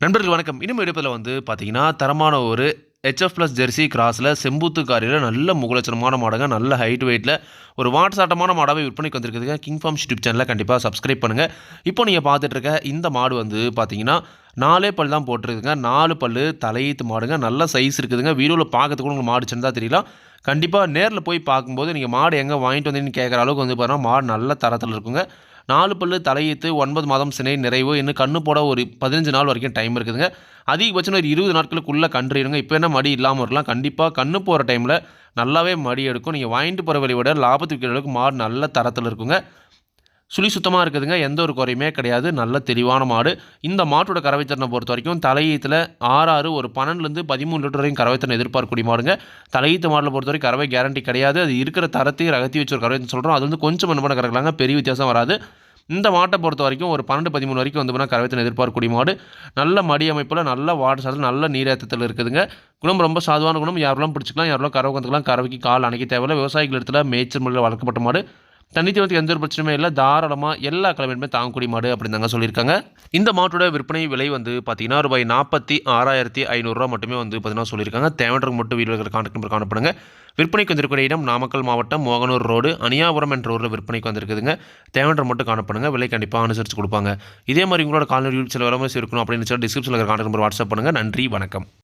நண்பர்கள் வணக்கம். இன்னும் எடுப்பில் பார்த்தீங்கன்னா, தரமான ஒரு ஹெச்எஃப் பிளஸ் ஜெர்சி கிராஸில் செம்பூத்து காரியில் நல்ல முகலட்சணமான மாடுங்க. நல்ல ஹைட் வெயிட்டில் ஒரு வாட்டசாட்டமான மாடாகவே விற்பனைக்கு வந்திருக்குதுங்க. கிங் ஃபார்ம்ஸ் யூடியூப் சேனலை கண்டிப்பாக சப்ஸ்கிரைப் பண்ணுங்கள். இப்போ நீங்கள் பார்த்துட்டு இருக்க இந்த மாடு பார்த்தீங்கன்னா 4 பல் தான் போட்டிருக்குங்க. 4 பல் தலையீத்து மாடுங்க. நல்ல சைஸ் இருக்குதுங்க. வீடியோவில் பார்க்கறதுக்கு கூட உங்களுக்கு மாடு சின்னதாக தெரியலாம். கண்டிப்பாக நேரில் போய் பார்க்கும்போது நீங்கள் மாடு எங்கே வாங்கிட்டு வந்தீங்கன்னு கேட்குற அளவுக்கு பார்த்தீங்கன்னா மாடு நல்ல தரத்தில் இருக்குங்க. 4 பல்லு தலையீத்து 9 மாதம் சினை நிறைவு இன்னும் கண்ணு போட ஒரு 15 நாள் வரைக்கும் டைம் இருக்குதுங்க. அதிகபட்சம் ஒரு 20 நாட்களுக்குள்ளே கன்று இருங்க. இப்போ என்ன மடி இல்லாமல் இருக்கலாம். கண்டிப்பாக கண்ணு போகிற டைமில் நல்லாவே மடி எடுக்கும். நீங்கள் வாங்கிட்டு போகிற விலை விட லாபத்துக்கு விற்கிற அளவுக்கு மாடு நல்ல தரத்தில் இருக்குங்க. சுழி சுத்தமாக இருக்குதுங்க. எந்த ஒரு குறையுமே கிடையாது. நல்ல தெளிவான மாடு. இந்த மாட்டோட கறவைத்திறனை பொறுத்த வரைக்கும் தலையீத்தில் 6 ஒரு 12லேருந்து 13 லிட்டர் வரைக்கும் கறவைத்திறனை எதிர்பார்க்கக்கூடிய மாடுங்க. தலையீத்து மாடலை பொறுத்த வரைக்கும் கறவை கேரண்டி கிடையாது. அது இருக்கிற தரத்தையும் ரகத்தி வச்சு ஒரு கறவைன்னு சொல்கிறோம். அது கொஞ்சம் என்ன பண்ண கறக்கலாங்க. பெரிய வித்தியாசம் வராது. இந்த மாட்டை பொறுத்த வரைக்கும் ஒரு 12-13 வரைக்கும் பார்த்தீங்கன்னா கறவைத்திறனை எதிர்பார்க்கக்கூடிய மாடு. நல்ல மடி அமைப்பில் நல்ல வாட்டர் சாதத்தில் நல்ல நீரேற்றத்தில் இருக்குதுங்க. குணம் ரொம்ப சாதுவான குணம். யாரெல்லாம் பிடிச்சிக்கலாம், யாரெல்லாம் கறவை வந்துக்கலாம். கறவைக்கு கால் அணைக்க தேவையில்லை. விவசாயிகள் இடத்துல மேய்ச்சல் முறையில் வளர்க்கப்பட்ட மாடு. தண்ணி தேவத்துக்கு எந்த ஒரு பிரச்சனையுமே இல்லை. தாராளமாக எல்லா கிழமையுமே தாங்கக்கூடிய மாடு அப்படின்னு தாங்க சொல்லியிருக்காங்க. இந்த மாட்டோட விற்பனை விலை பார்த்தீங்கன்னா ரூபாய் 46,500 மட்டுமே பார்த்தீங்கன்னா சொல்லியிருக்காங்க. தேவையான மட்டும் வீடுகள் கான்டாக்ட் நம்பர் காணப்படுங்க. விற்பனைக்கு வந்திருக்கிற இடம் நாமக்கல் மாவட்டம் மோகனூர் ரோடு அணியாபுரம் என்ற ஊரில் விற்பனைக்கு வந்திருக்குதுங்க. தேவையான மட்டும் காணப்படுங்க. விலை கண்டிப்பாக அனுசரித்து கொடுப்பாங்க. இதே மாதிரி உங்களோட கால்நடை சில விளம்பரம் இருக்கணும் அப்படின்னு சொல்லி டிஸ்கிரிப்ஷனில் இருக்கிற கான்டாக்ட் நம்பர் வாட்ஸ்அப் பண்ணுங்கள். நன்றி, வணக்கம்.